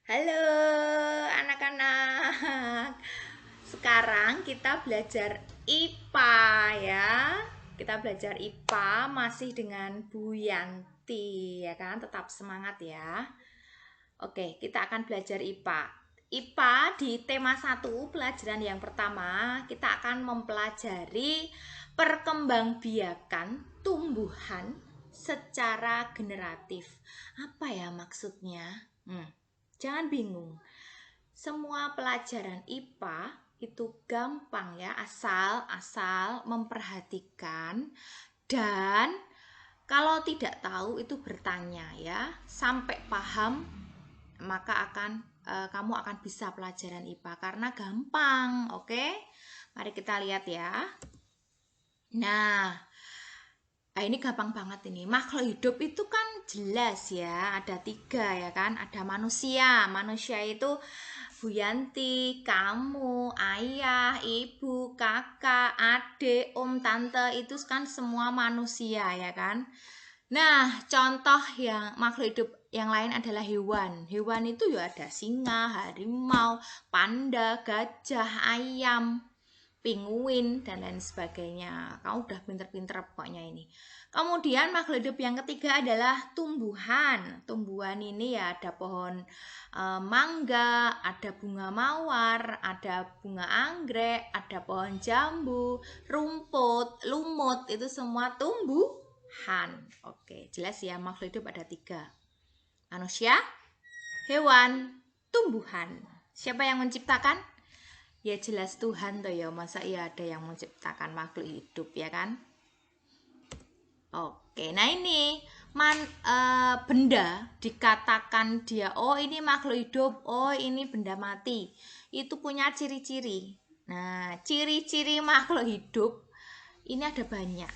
Halo anak-anak. Sekarang kita belajar IPA ya. Kita belajar IPA masih dengan Bu Yanti ya kan. Tetap semangat ya. Oke, kita akan belajar IPA. IPA di tema 1 pelajaran yang pertama kita akan mempelajari perkembangbiakan tumbuhan secara generatif. Apa ya maksudnya? Jangan bingung. Semua pelajaran IPA itu gampang ya, asal memperhatikan dan kalau tidak tahu itu bertanya ya, sampai paham maka kamu akan bisa pelajaran IPA karena gampang, oke? Mari kita lihat ya. Nah, ini gampang banget ini. Makhluk hidup itu kan jelas ya, ada 3 ya kan. Ada manusia. Manusia itu Bu Yanti, kamu, ayah, ibu, kakak, adik, om, tante itu kan semua manusia ya kan. Nah, contoh yang makhluk hidup yang lain adalah hewan. Hewan itu ya ada singa, harimau, panda, gajah, ayam, penguin dan lain sebagainya. Kamu udah pinter-pinter pokoknya ini. Kemudian makhluk hidup yang ketiga adalah tumbuhan. Tumbuhan ini ya ada pohon mangga, ada bunga mawar, ada bunga anggrek, ada pohon jambu, rumput, lumut, itu semua tumbuhan. Oke, jelas ya, makhluk hidup ada 3. Manusia, hewan, tumbuhan. Siapa yang menciptakan? Ya jelas Tuhan toh ya, masa iya ada yang menciptakan makhluk hidup ya kan? Oke, nah ini benda dikatakan dia, oh ini makhluk hidup, oh ini benda mati. Itu punya ciri-ciri. Nah, ciri-ciri makhluk hidup ini ada banyak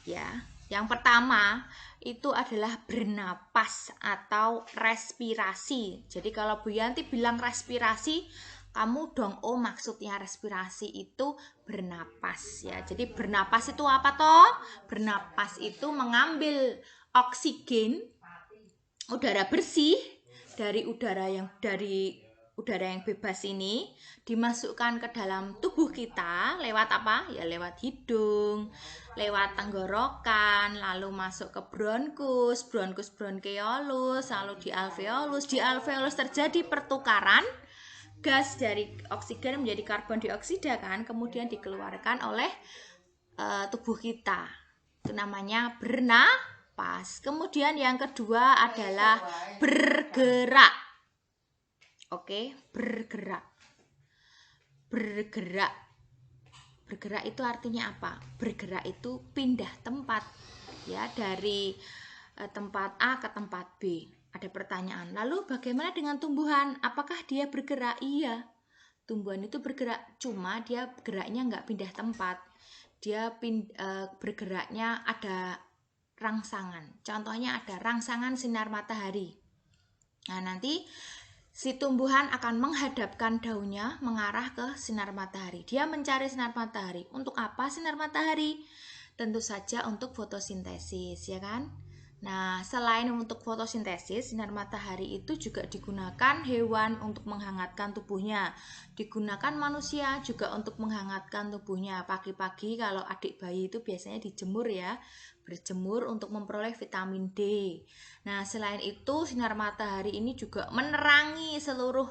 ya. Yang pertama itu adalah bernapas atau respirasi. Jadi kalau Bu Yanti bilang respirasi, kamu dong, oh maksudnya respirasi itu bernapas ya. Jadi bernapas itu apa toh? Bernapas itu mengambil oksigen, udara bersih dari udara yang bebas ini dimasukkan ke dalam tubuh kita lewat apa? Ya lewat hidung, lewat tenggorokan, lalu masuk ke bronkus, bronkeolus, lalu di alveolus. Di alveolus terjadi pertukaran gas dari oksigen menjadi karbon dioksida kan, kemudian dikeluarkan oleh tubuh kita. Itu namanya bernapas. Kemudian yang kedua adalah bergerak. Oke, bergerak. Bergerak. Bergerak itu artinya apa? Bergerak itu pindah tempat ya, dari tempat A ke tempat B. Ada pertanyaan, lalu bagaimana dengan tumbuhan? Apakah dia bergerak? Iya, tumbuhan itu bergerak, cuma dia geraknya nggak pindah tempat. Dia bergeraknya ada rangsangan. Contohnya ada rangsangan sinar matahari. Nah, nanti si tumbuhan akan menghadapkan daunnya mengarah ke sinar matahari. Dia mencari sinar matahari. Untuk apa sinar matahari? Tentu saja untuk fotosintesis, ya kan? Nah, selain untuk fotosintesis, sinar matahari itu juga digunakan hewan untuk menghangatkan tubuhnya. Digunakan manusia juga untuk menghangatkan tubuhnya. Pagi-pagi kalau adik bayi itu biasanya dijemur ya, berjemur untuk memperoleh vitamin D. Nah, selain itu sinar matahari ini juga menerangi seluruh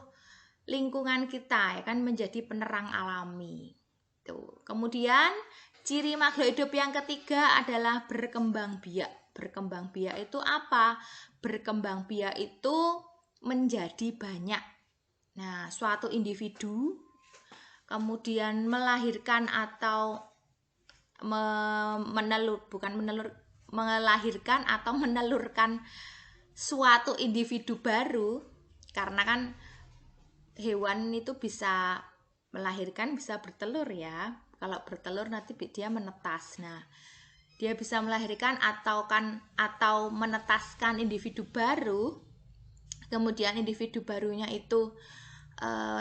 lingkungan kita ya kan, menjadi penerang alami. Tuh. Kemudian ciri makhluk hidup yang ketiga adalah berkembang biak. Berkembang biak itu apa? Berkembang biak itu menjadi banyak. Nah, suatu individu kemudian melahirkan atau melahirkan atau menelurkan suatu individu baru, karena kan hewan itu bisa melahirkan, bisa bertelur ya. Kalau bertelur nanti dia menetas. Nah, dia bisa melahirkan atau menetaskan individu baru. Kemudian individu barunya itu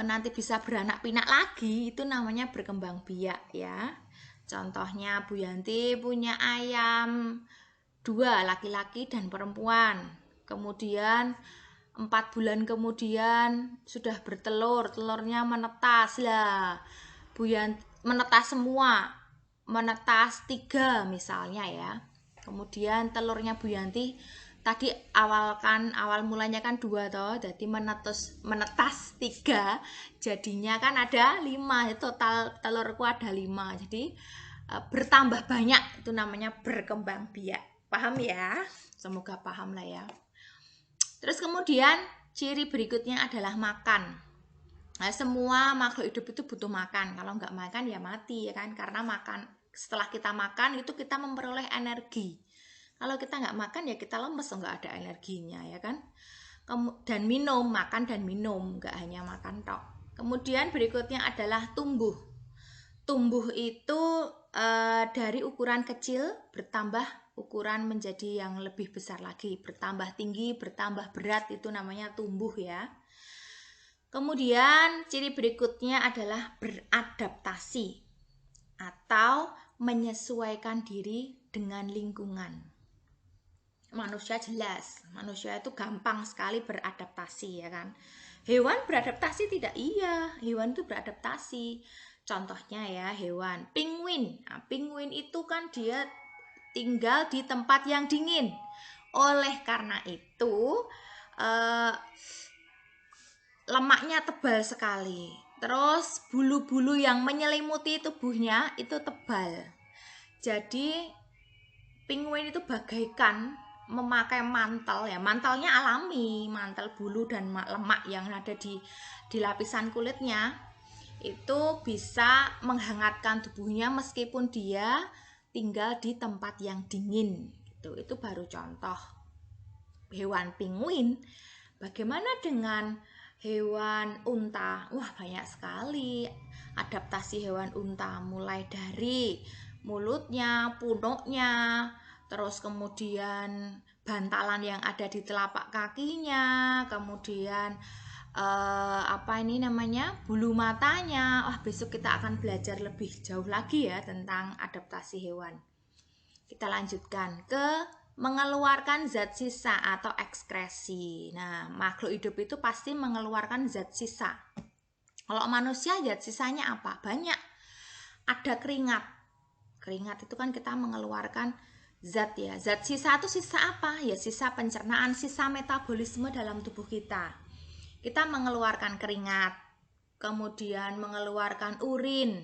nanti bisa beranak pinak lagi, itu namanya berkembang biak ya. Contohnya Bu Yanti punya ayam 2, laki-laki dan perempuan. Kemudian 4 bulan kemudian sudah bertelur, telurnya menetas lah, menetas semua, menetas 3 misalnya ya. Kemudian telurnya Bu Yanti tadi awal mulanya kan 2 toh, jadi menetas 3, jadinya kan ada 5, total telurku ada 5, jadi bertambah banyak, itu namanya berkembang biak. Paham ya? Semoga paham lah ya. Terus kemudian ciri berikutnya adalah makan. Nah, semua makhluk hidup itu butuh makan. Kalau nggak makan ya mati ya kan. Karena setelah kita makan itu kita memperoleh energi. Kalau kita nggak makan ya kita lemes, nggak ada energinya ya kan. Dan minum, makan dan minum, nggak hanya makan tok. Kemudian berikutnya adalah tumbuh. Tumbuh itu dari ukuran kecil bertambah ukuran menjadi yang lebih besar lagi, bertambah tinggi, bertambah berat, itu namanya tumbuh ya. Kemudian ciri berikutnya adalah beradaptasi atau menyesuaikan diri dengan lingkungan. Manusia jelas, manusia itu gampang sekali beradaptasi ya kan. Hewan beradaptasi tidak? Iya, hewan itu beradaptasi. Contohnya ya hewan penguin. Nah, penguin itu kan dia tinggal di tempat yang dingin. Oleh karena itu lemaknya tebal sekali. Terus bulu-bulu yang menyelimuti tubuhnya itu tebal. Jadi penguin itu bagaikan memakai mantel ya. Mantelnya alami, mantel bulu dan lemak yang ada di lapisan kulitnya. Itu bisa menghangatkan tubuhnya meskipun dia tinggal di tempat yang dingin gitu. Itu baru contoh hewan penguin. Bagaimana dengan hewan unta? Wah, banyak sekali adaptasi hewan unta, mulai dari mulutnya, punuknya, terus kemudian bantalan yang ada di telapak kakinya, kemudian bulu matanya. Besok kita akan belajar lebih jauh lagi ya tentang adaptasi hewan. Kita lanjutkan ke mengeluarkan zat sisa atau ekskresi. Nah, makhluk hidup itu pasti mengeluarkan zat sisa. Kalau manusia zat sisanya apa? Banyak. Ada keringat. Keringat itu kan kita mengeluarkan zat ya. Zat sisa itu sisa apa? Ya sisa pencernaan, sisa metabolisme dalam tubuh kita. Kita mengeluarkan keringat, kemudian mengeluarkan urin,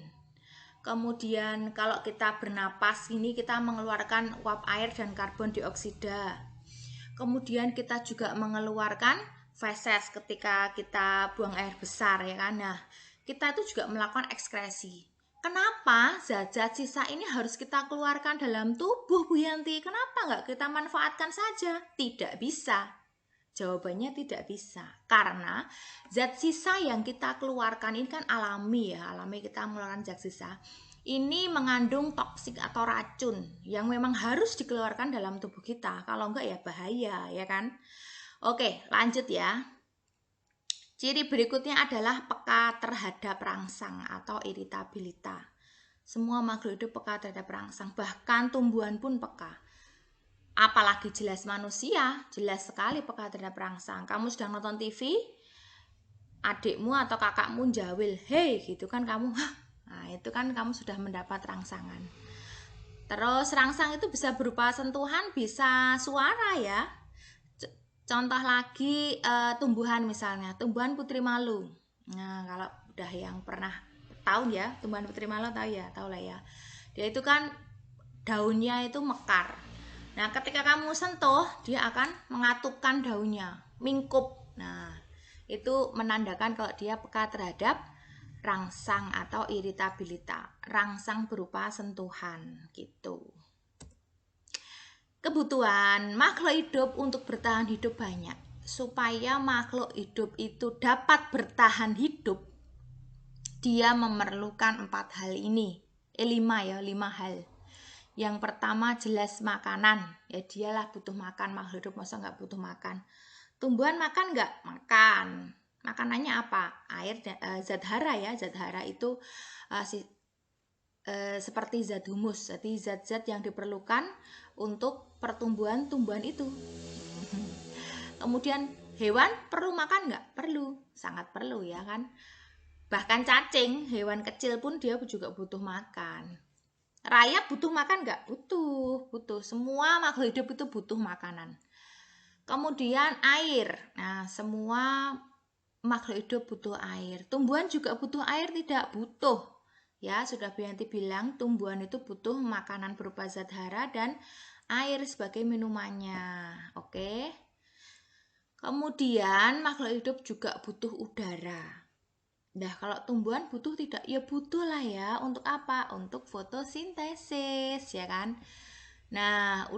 kemudian kalau kita bernapas ini kita mengeluarkan uap air dan karbon dioksida. Kemudian kita juga mengeluarkan feses ketika kita buang air besar ya kan. Nah, kita itu juga melakukan ekskresi. Kenapa zat-zat sisa ini harus kita keluarkan dalam tubuh Bu Yanti? Kenapa nggak kita manfaatkan saja? Tidak bisa. Jawabannya tidak bisa, karena zat sisa yang kita keluarkan ini kan alami ya, alami kita mengeluarkan zat sisa. Ini mengandung toksik atau racun yang memang harus dikeluarkan dalam tubuh kita, kalau enggak ya bahaya ya kan. Oke, lanjut ya. Ciri berikutnya adalah peka terhadap rangsang atau iritabilitas. Semua makhluk hidup peka terhadap rangsang, bahkan tumbuhan pun peka. Apalagi jelas manusia, jelas sekali peka terhadap rangsang. Kamu sedang nonton TV, adikmu atau kakakmu jawil, hei gitu kan kamu, nah itu kan kamu sudah mendapat rangsangan. Terus rangsang itu bisa berupa sentuhan, bisa suara ya. Contoh lagi tumbuhan misalnya, tumbuhan putri malu. Nah kalau udah yang pernah tahu ya, tumbuhan putri malu tahu lah ya. Dia itu kan daunnya itu mekar. Nah, ketika kamu sentuh, dia akan mengatupkan daunnya, mingkup. Nah, itu menandakan kalau dia peka terhadap rangsang atau iritabilitas. Rangsang berupa sentuhan, gitu. Kebutuhan makhluk hidup untuk bertahan hidup banyak. Supaya makhluk hidup itu dapat bertahan hidup, dia memerlukan 4 hal ini. 5 hal. Yang pertama jelas makanan, ya dialah butuh makan, makhluk hidup masa nggak butuh makan. Tumbuhan makan nggak? Makan. Makanannya apa? Air, zat hara ya, zat hara itu seperti zat humus, jadi zat-zat yang diperlukan untuk pertumbuhan tumbuhan itu. Kemudian Hewan perlu makan nggak? Perlu, sangat perlu ya kan. Bahkan cacing, hewan kecil pun dia juga butuh makan. Rayap butuh makan nggak? Butuh. Semua makhluk hidup itu butuh makanan. Kemudian air. Nah, semua makhluk hidup butuh air. Tumbuhan juga butuh air, tidak butuh. Ya, sudah Bianti bilang tumbuhan itu butuh makanan berupa zat hara dan air sebagai minumannya. Oke. Kemudian makhluk hidup juga butuh udara. Nah, kalau tumbuhan butuh tidak? Ya butuh lah ya. Untuk apa? Untuk fotosintesis, ya kan? Nah,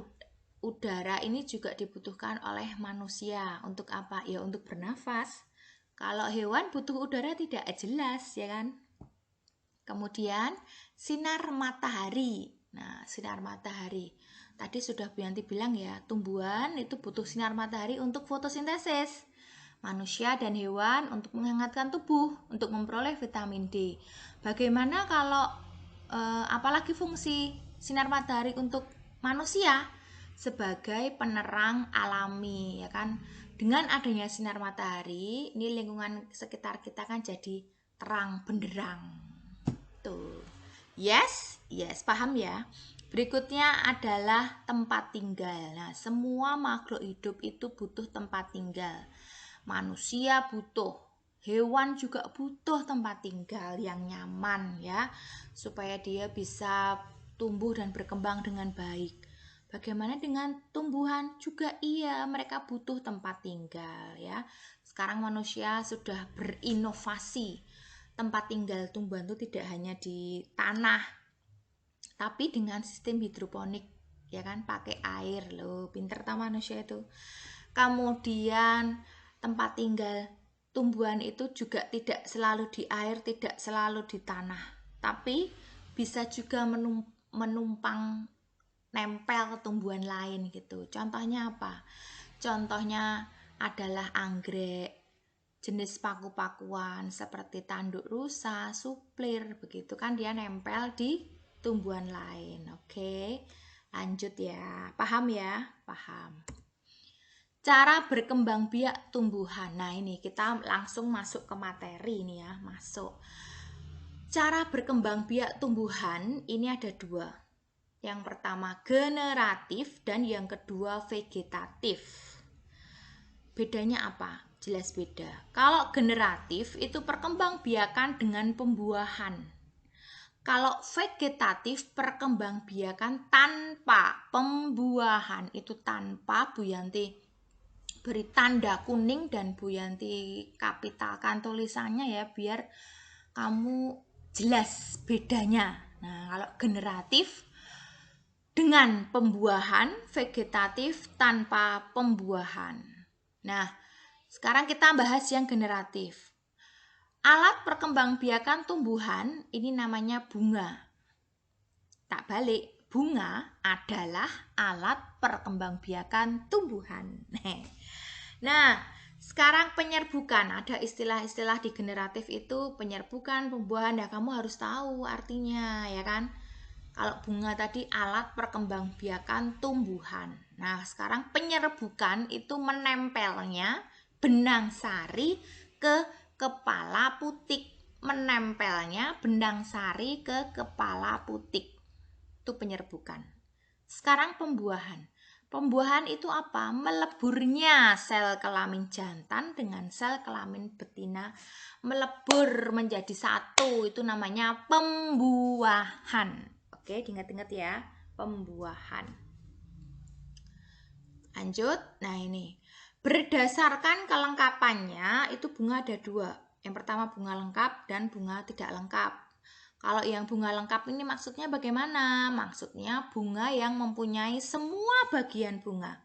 udara ini juga dibutuhkan oleh manusia. Untuk apa? Ya untuk bernafas. Kalau hewan butuh udara tidak? Jelas, ya kan? Kemudian sinar matahari. Nah, sinar matahari. Tadi sudah Bianti bilang ya, tumbuhan itu butuh sinar matahari untuk fotosintesis. Manusia dan hewan untuk menghangatkan tubuh, untuk memperoleh vitamin D. Bagaimana kalau apalagi fungsi sinar matahari untuk manusia? Sebagai penerang alami, ya kan? Dengan adanya sinar matahari, ini lingkungan sekitar kita kan jadi terang benderang. Tuh. Yes, paham ya. Berikutnya adalah tempat tinggal. Nah, semua makhluk hidup itu butuh tempat tinggal. Manusia butuh, hewan juga butuh tempat tinggal yang nyaman ya, supaya dia bisa tumbuh dan berkembang dengan baik. Bagaimana dengan tumbuhan? Juga iya, mereka butuh tempat tinggal ya. Sekarang manusia sudah berinovasi. Tempat tinggal tumbuhan itu tidak hanya di tanah, tapi dengan sistem hidroponik, ya kan, pakai air loh. Pinter tak manusia itu. Kemudian tempat tinggal tumbuhan itu juga tidak selalu di air, tidak selalu di tanah, tapi bisa juga menumpang nempel ke tumbuhan lain gitu. Contohnya apa? Contohnya adalah anggrek, jenis paku-pakuan seperti tanduk rusa, suplir, begitu kan dia nempel di tumbuhan lain. Oke, lanjut ya. Paham ya? Paham. Cara berkembang biak tumbuhan. Nah, ini kita langsung masuk ke materi ini ya, masuk. Cara berkembang biak tumbuhan ini ada dua. Yang pertama generatif dan yang kedua vegetatif. Bedanya apa? Jelas beda. Kalau generatif itu perkembangbiakan dengan pembuahan. Kalau vegetatif perkembangbiakan tanpa pembuahan. Itu tanpa, Bu Yanti beri tanda kuning dan Bu Yanti kapitalkan tulisannya ya, biar kamu jelas bedanya. Nah, kalau generatif dengan pembuahan, vegetatif tanpa pembuahan. Nah, sekarang kita bahas yang generatif. Alat perkembangbiakan tumbuhan ini namanya bunga. Tak balik, bunga adalah alat perkembangbiakan tumbuhan. Nah, sekarang penyerbukan. Ada istilah-istilah di generatif itu penyerbukan, pembuahan. Ya, kamu harus tahu artinya, ya kan? Kalau bunga tadi alat perkembangbiakan tumbuhan. Nah, sekarang penyerbukan itu menempelnya benang sari ke kepala putik. Menempelnya benang sari ke kepala putik. Itu penyerbukan. Sekarang pembuahan. Pembuahan itu apa? Meleburnya sel kelamin jantan dengan sel kelamin betina. Melebur menjadi satu. Itu namanya pembuahan. Oke, diingat-ingat ya, pembuahan. Lanjut, nah ini. Berdasarkan kelengkapannya, itu bunga ada dua. Yang pertama bunga lengkap dan bunga tidak lengkap. Kalau yang bunga lengkap ini maksudnya bagaimana? Maksudnya bunga yang mempunyai semua bagian bunga.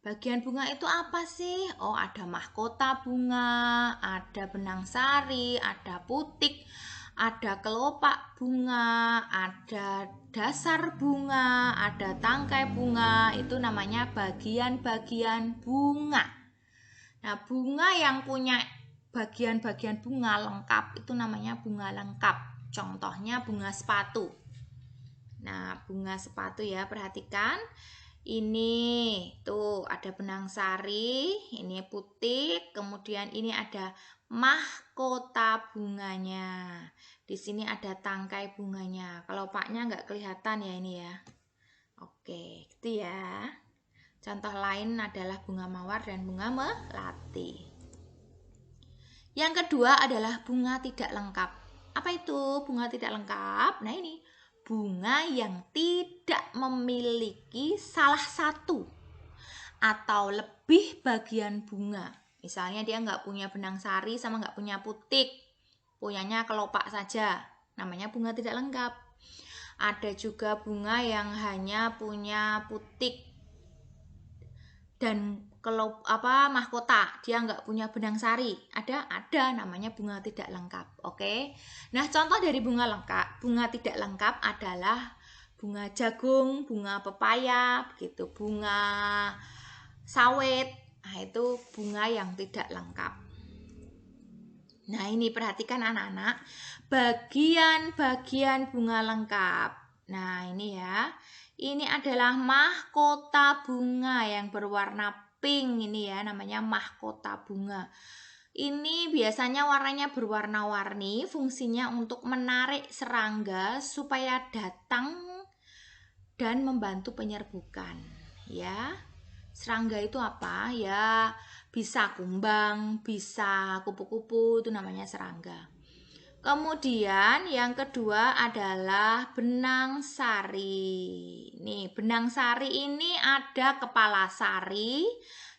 Bagian bunga itu apa sih? Oh, ada mahkota bunga, ada benang sari, ada putik, ada kelopak bunga, ada dasar bunga, ada tangkai bunga. Itu namanya bagian-bagian bunga. Nah, bunga yang punya bagian-bagian bunga lengkap itu namanya bunga lengkap. Contohnya bunga sepatu. Nah, bunga sepatu ya, perhatikan. Ini tuh ada benang sari, ini putik, kemudian ini ada mahkota bunganya. Di sini ada tangkai bunganya. Kelopaknya nggak kelihatan ya ini ya. Oke, gitu ya. Contoh lain adalah bunga mawar dan bunga melati. Yang kedua adalah bunga tidak lengkap. Apa itu bunga tidak lengkap? Nah ini, bunga yang tidak memiliki salah satu atau lebih bagian bunga. Misalnya dia nggak punya benang sari sama nggak punya putik, punyanya kelopak saja, namanya bunga tidak lengkap. Ada juga bunga yang hanya punya putik dan mahkota, dia nggak punya benang sari, ada namanya bunga tidak lengkap. Oke, nah contoh dari bunga tidak lengkap adalah bunga jagung, bunga pepaya, begitu, bunga sawit. Nah itu bunga yang tidak lengkap. Nah ini perhatikan anak-anak, bagian-bagian bunga lengkap. Nah ini ya, ini adalah mahkota bunga yang berwarna pink, ini ya namanya mahkota bunga. Ini biasanya warnanya berwarna-warni, fungsinya untuk menarik serangga supaya datang dan membantu penyerbukan. Ya, serangga itu apa? Ya, bisa kumbang, bisa kupu-kupu, itu namanya serangga. Kemudian yang kedua adalah benang sari. Nih, benang sari ini ada kepala sari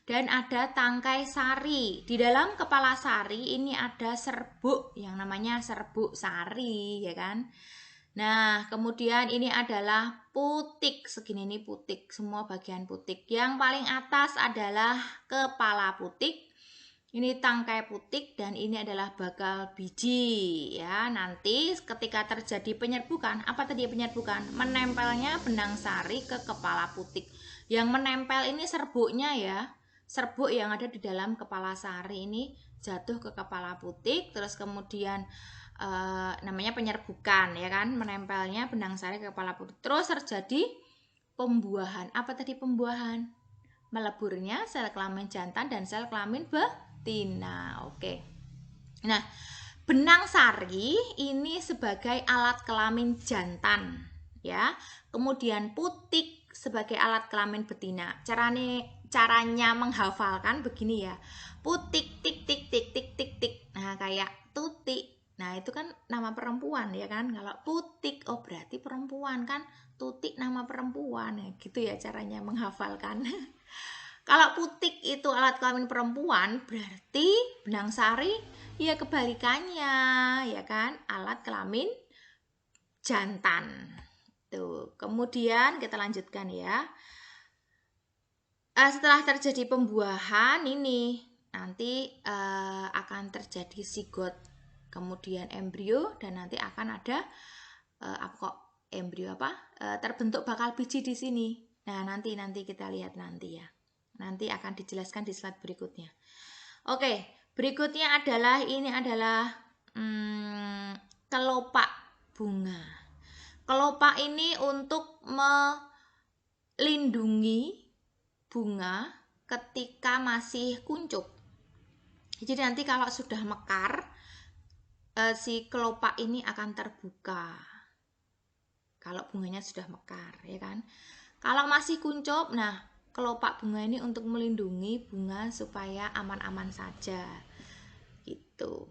dan ada tangkai sari. Di dalam kepala sari ini ada serbuk yang namanya serbuk sari, ya kan? Nah, kemudian ini adalah putik. Segini ini putik, semua bagian putik. Yang paling atas adalah kepala putik. Ini tangkai putik dan ini adalah bakal biji ya. Nanti ketika terjadi penyerbukan, apa tadi penyerbukan? Menempelnya benang sari ke kepala putik. Yang menempel ini serbuknya ya. Serbuk yang ada di dalam kepala sari ini jatuh ke kepala putik, terus kemudian namanya penyerbukan ya kan, menempelnya benang sari ke kepala putik. Terus terjadi pembuahan. Apa tadi pembuahan? Meleburnya sel kelamin jantan dan sel kelamin betina. Oke. Nah, benang sari ini sebagai alat kelamin jantan ya. Kemudian putik sebagai alat kelamin betina. Caranya menghafalkan begini ya. Putik tik tik tik tik tik tik. Nah, kayak tutik. Nah, itu kan nama perempuan ya kan. Kalau putik oh berarti perempuan kan. Tutik nama perempuan ya. Gitu ya caranya menghafalkan. Kalau putik itu alat kelamin perempuan, berarti benang sari ya kebalikannya, ya kan? Alat kelamin jantan. Tuh. Kemudian kita lanjutkan ya. Setelah terjadi pembuahan ini nanti akan terjadi sigot, kemudian embrio dan nanti akan ada terbentuk bakal biji di sini. Nah, nanti kita lihat nanti ya. Nanti akan dijelaskan di slide berikutnya. Oke, berikutnya adalah kelopak bunga. Kelopak ini untuk melindungi bunga ketika masih kuncup. Jadi nanti kalau sudah mekar, si kelopak ini akan terbuka. Kalau bunganya sudah mekar, ya kan? Kalau masih kuncup, nah kelopak bunga ini untuk melindungi bunga supaya aman-aman saja gitu,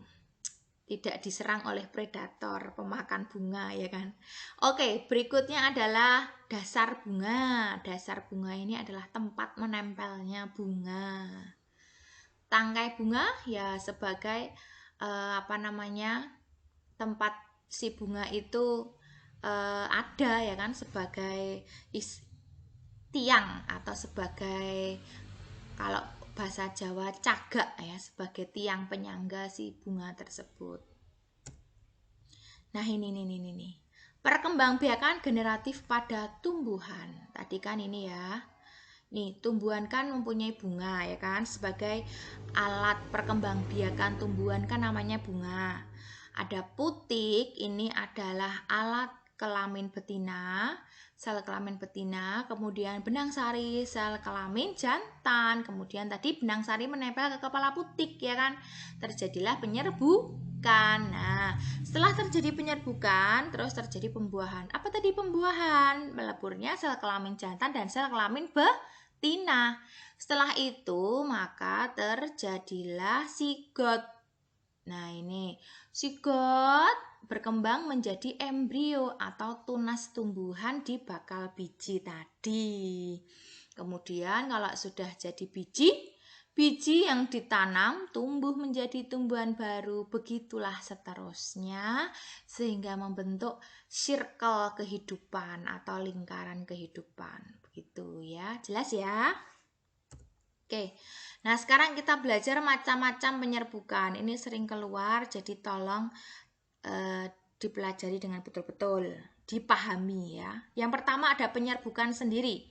tidak diserang oleh predator pemakan bunga ya kan. Oke, berikutnya adalah dasar bunga. Dasar bunga ini adalah tempat menempelnya bunga. Tangkai bunga ya sebagai tempat si bunga itu ada ya kan, sebagai tiang atau sebagai, kalau bahasa Jawa, cagak ya, sebagai tiang penyangga si bunga tersebut. Nah ini perkembangbiakan generatif pada tumbuhan. Tadi kan ini ya, nih tumbuhan kan mempunyai bunga ya kan, sebagai alat perkembangbiakan tumbuhan kan namanya bunga. Ada putik, ini adalah alat kelamin betina, sel kelamin betina, kemudian benang sari sel kelamin jantan, kemudian tadi benang sari menempel ke kepala putik, ya kan? Terjadilah penyerbukan. Nah, setelah terjadi penyerbukan, terus terjadi pembuahan. Apa tadi pembuahan? Meleburnya sel kelamin jantan dan sel kelamin betina. Setelah itu, maka terjadilah sigot. Nah, ini sigot berkembang menjadi embrio atau tunas tumbuhan di bakal biji tadi. Kemudian kalau sudah jadi biji yang ditanam tumbuh menjadi tumbuhan baru. Begitulah seterusnya sehingga membentuk circle kehidupan atau lingkaran kehidupan. Begitu ya, jelas ya? Oke, nah sekarang kita belajar macam-macam penyerbukan. Ini sering keluar, jadi tolong dipelajari dengan betul-betul, dipahami ya. Yang pertama ada penyerbukan sendiri.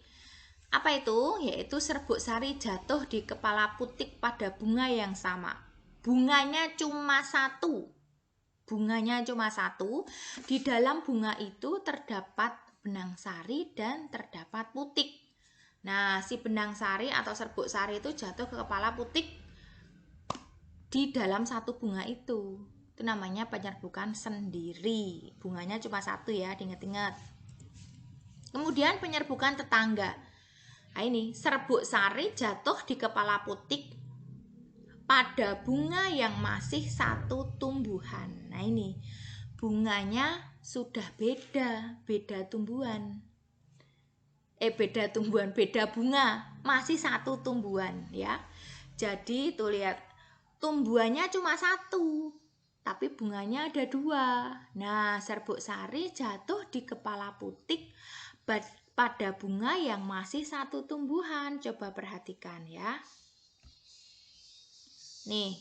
Apa itu? Yaitu serbuk sari jatuh di kepala putik pada bunga yang sama. Bunganya cuma satu. Bunganya cuma satu. Di dalam bunga itu terdapat benang sari dan terdapat putik. Nah, si benang sari atau serbuk sari itu jatuh ke kepala putik di dalam satu bunga itu. Itu namanya penyerbukan sendiri. Bunganya cuma satu ya, diingat-ingat. Kemudian penyerbukan tetangga. Nah ini, serbuk sari jatuh di kepala putik pada bunga yang masih satu tumbuhan. Nah ini, bunganya sudah beda tumbuhan. Beda bunga, masih satu tumbuhan ya. Jadi tuh lihat, tumbuhannya cuma satu, tapi bunganya ada dua. Nah, serbuk sari jatuh di kepala putik pada bunga yang masih satu tumbuhan. Coba perhatikan ya. Nih,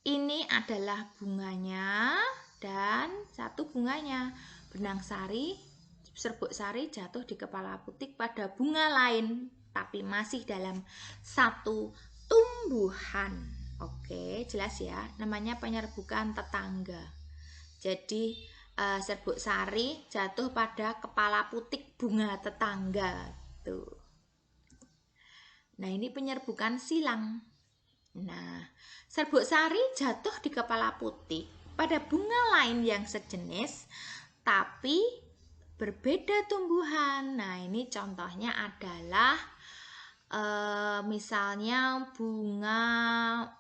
ini adalah bunganya dan satu bunganya. Benang sari, serbuk sari jatuh di kepala putik pada bunga lain, tapi masih dalam satu tumbuhan. Oke, jelas ya. Namanya penyerbukan tetangga. Jadi serbuk sari jatuh pada kepala putik bunga tetangga. Tuh. Nah, ini penyerbukan silang. Nah, serbuk sari jatuh di kepala putik pada bunga lain yang sejenis, tapi berbeda tumbuhan. Nah, ini contohnya adalah misalnya bunga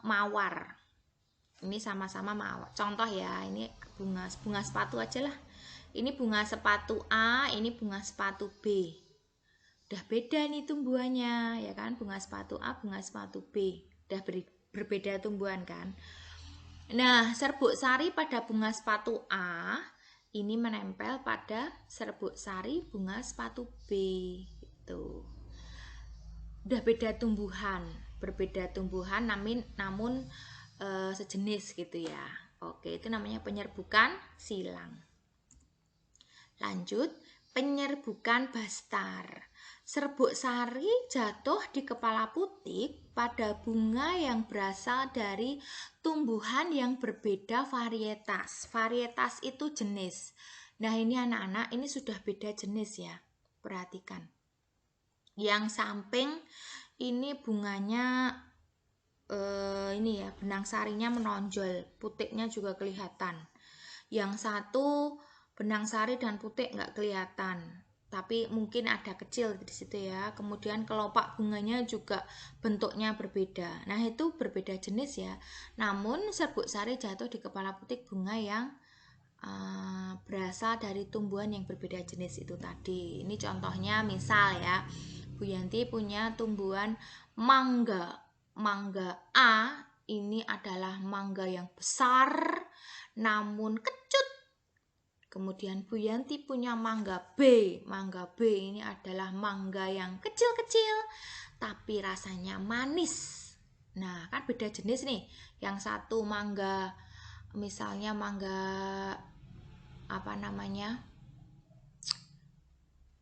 mawar. Ini sama-sama mawar. Contoh ya, ini bunga sepatu aja lah. Ini bunga sepatu A, ini bunga sepatu B. Udah beda nih tumbuhannya, ya kan? Bunga sepatu A, bunga sepatu B. Udah berbeda tumbuhan kan? Nah, serbuk sari pada bunga sepatu A ini menempel pada serbuk sari bunga sepatu B. Gitu. Udah beda tumbuhan, berbeda tumbuhan namun sejenis gitu ya. Oke, itu namanya penyerbukan silang. Lanjut, penyerbukan bastar. Serbuk sari jatuh di kepala putik pada bunga yang berasal dari tumbuhan yang berbeda varietas. Varietas itu jenis. Nah, ini anak-anak, ini sudah beda jenis ya. Perhatikan. Yang samping ini bunganya ini ya, benang sarinya menonjol, putiknya juga kelihatan. Yang satu benang sari dan putik nggak kelihatan, tapi mungkin ada kecil di situ ya. Kemudian kelopak bunganya juga bentuknya berbeda. Nah, itu berbeda jenis ya. Namun serbuk sari jatuh di kepala putik bunga yang berasal dari tumbuhan yang berbeda jenis itu tadi. Ini contohnya misal ya, Bu Yanti punya tumbuhan mangga. Mangga A ini adalah mangga yang besar namun kecut. Kemudian Bu Yanti punya mangga B. Mangga B ini adalah mangga yang kecil-kecil tapi rasanya manis. Nah, kan beda jenis nih. Yang satu mangga, misalnya mangga apa namanya,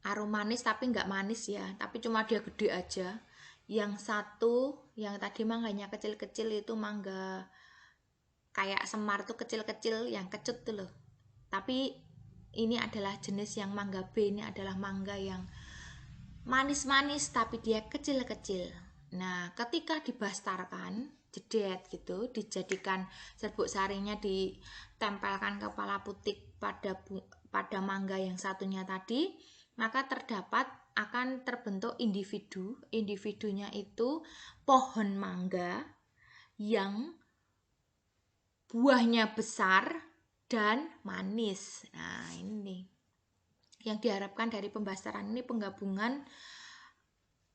aroma manis tapi nggak manis ya, tapi cuma dia gede aja. Yang satu, yang tadi mangganya kecil-kecil itu mangga kayak semar tuh kecil-kecil yang kecut tuh loh. Tapi ini adalah jenis yang mangga B, ini adalah mangga yang manis-manis tapi dia kecil-kecil. Nah, ketika dibastarkan, jedet gitu, dijadikan serbuk sarinya, ditempelkan kepala putik pada mangga yang satunya tadi, maka akan terbentuk individu. Individunya itu pohon mangga yang buahnya besar dan manis. Nah, ini yang diharapkan dari pembastaran ini, penggabungan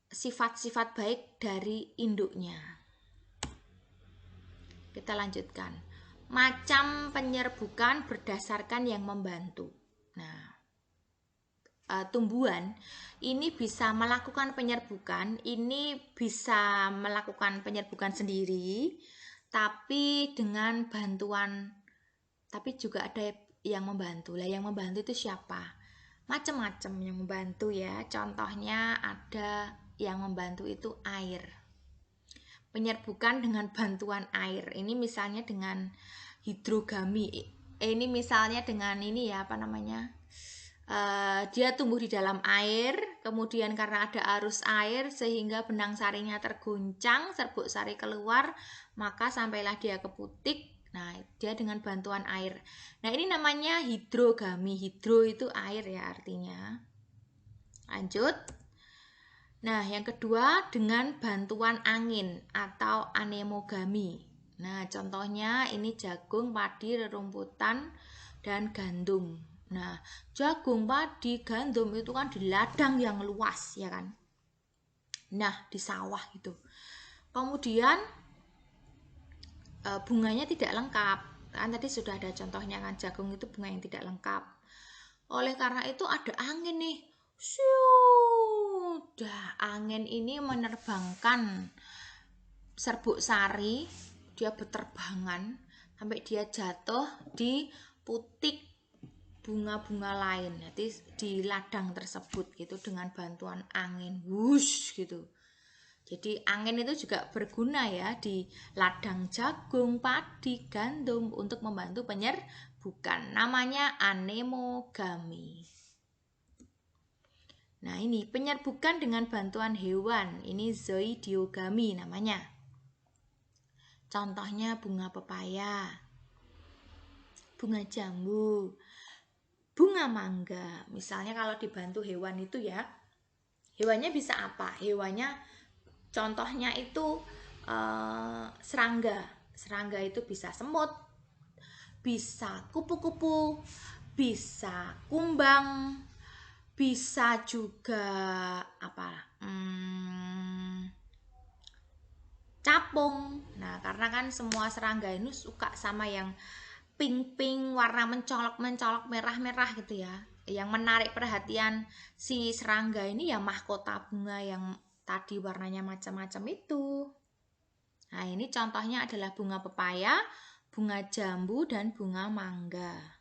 sifat-sifat baik dari induknya. Kita lanjutkan. Macam penyerbukan berdasarkan yang membantu. Nah, tumbuhan ini bisa melakukan penyerbukan, ini bisa melakukan penyerbukan sendiri, tapi dengan bantuan, tapi juga ada yang membantu. Lah yang membantu itu siapa? Macam-macam yang membantu ya. Contohnya ada yang membantu itu air. Penyerbukan dengan bantuan air. Ini misalnya dengan hidrogami. Ini misalnya dengan ini ya, apa namanya? Dia tumbuh di dalam air, kemudian karena ada arus air sehingga benang sarinya terguncang, serbuk sari keluar, maka sampailah dia ke putik. Nah, dia dengan bantuan air. Nah, ini namanya hidrogami. Hidro itu air ya artinya. Lanjut. Nah, yang kedua dengan bantuan angin atau anemogami. Nah, contohnya ini jagung, padi, rerumputan, dan gandum. Nah, jagung, padi, gandum itu kan di ladang yang luas ya kan. Nah, di sawah itu. Kemudian bunganya tidak lengkap. Kan tadi sudah ada contohnya kan, jagung itu bunga yang tidak lengkap. Oleh karena itu ada angin nih. Sudah angin ini menerbangkan serbuk sari, dia berterbangan sampai dia jatuh di putik bunga-bunga lain, jadi di ladang tersebut gitu dengan bantuan angin, wush gitu. Jadi angin itu juga berguna ya di ladang jagung, padi, gandum untuk membantu penyerbukan. Namanya anemogami. Nah, ini penyerbukan dengan bantuan hewan. Ini zoidiogami namanya. Contohnya bunga pepaya, bunga jambu, bunga mangga. Misalnya kalau dibantu hewan itu ya, hewannya bisa apa? Hewannya contohnya itu serangga. Serangga itu bisa semut, bisa kupu-kupu, bisa kumbang, bisa juga apa? Capung. Nah, karena kan semua serangga ini suka sama yang pink-pink, warna mencolok-mencolok, merah-merah gitu ya. Yang menarik perhatian si serangga ini ya mahkota bunga yang tadi warnanya macam-macam itu. Nah, ini contohnya adalah bunga pepaya, bunga jambu, dan bunga mangga.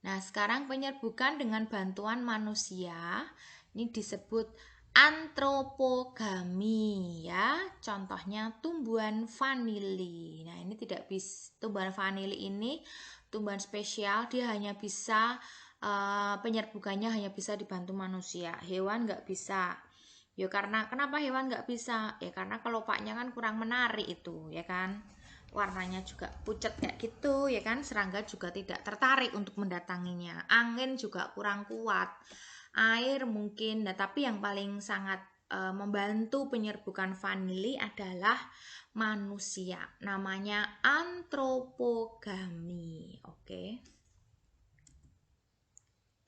Nah, sekarang penyerbukan dengan bantuan manusia. Ini disebut antropogami ya. Contohnya tumbuhan vanili. Nah, ini tidak bisa, tumbuhan vanili ini tumbuhan spesial, dia hanya bisa penyerbukannya hanya bisa dibantu manusia. Hewan nggak bisa. Ya karena kenapa hewan nggak bisa? Ya karena kelopaknya kan kurang menarik itu, ya kan? Warnanya juga pucat kayak gitu, ya kan? Serangga juga tidak tertarik untuk mendatanginya. Angin juga kurang kuat. Air mungkin, nah tapi yang paling sangat membantu penyerbukan vanili adalah manusia. Namanya antropogami. Oke.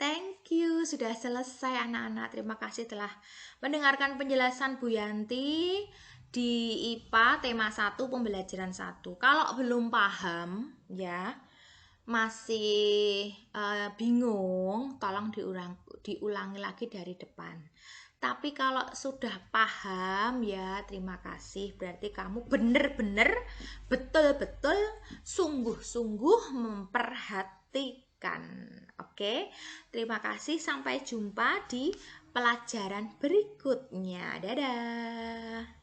Thank you, sudah selesai anak-anak. Terima kasih telah mendengarkan penjelasan Bu Yanti di IPA tema 1 pembelajaran 1. Kalau belum paham ya, masih bingung, tolong diulangi lagi dari depan. Tapi kalau sudah paham ya, terima kasih. Berarti kamu benar-benar betul-betul sungguh-sungguh memperhatikan. Oke, terima kasih. Sampai jumpa di pelajaran berikutnya. Dadah.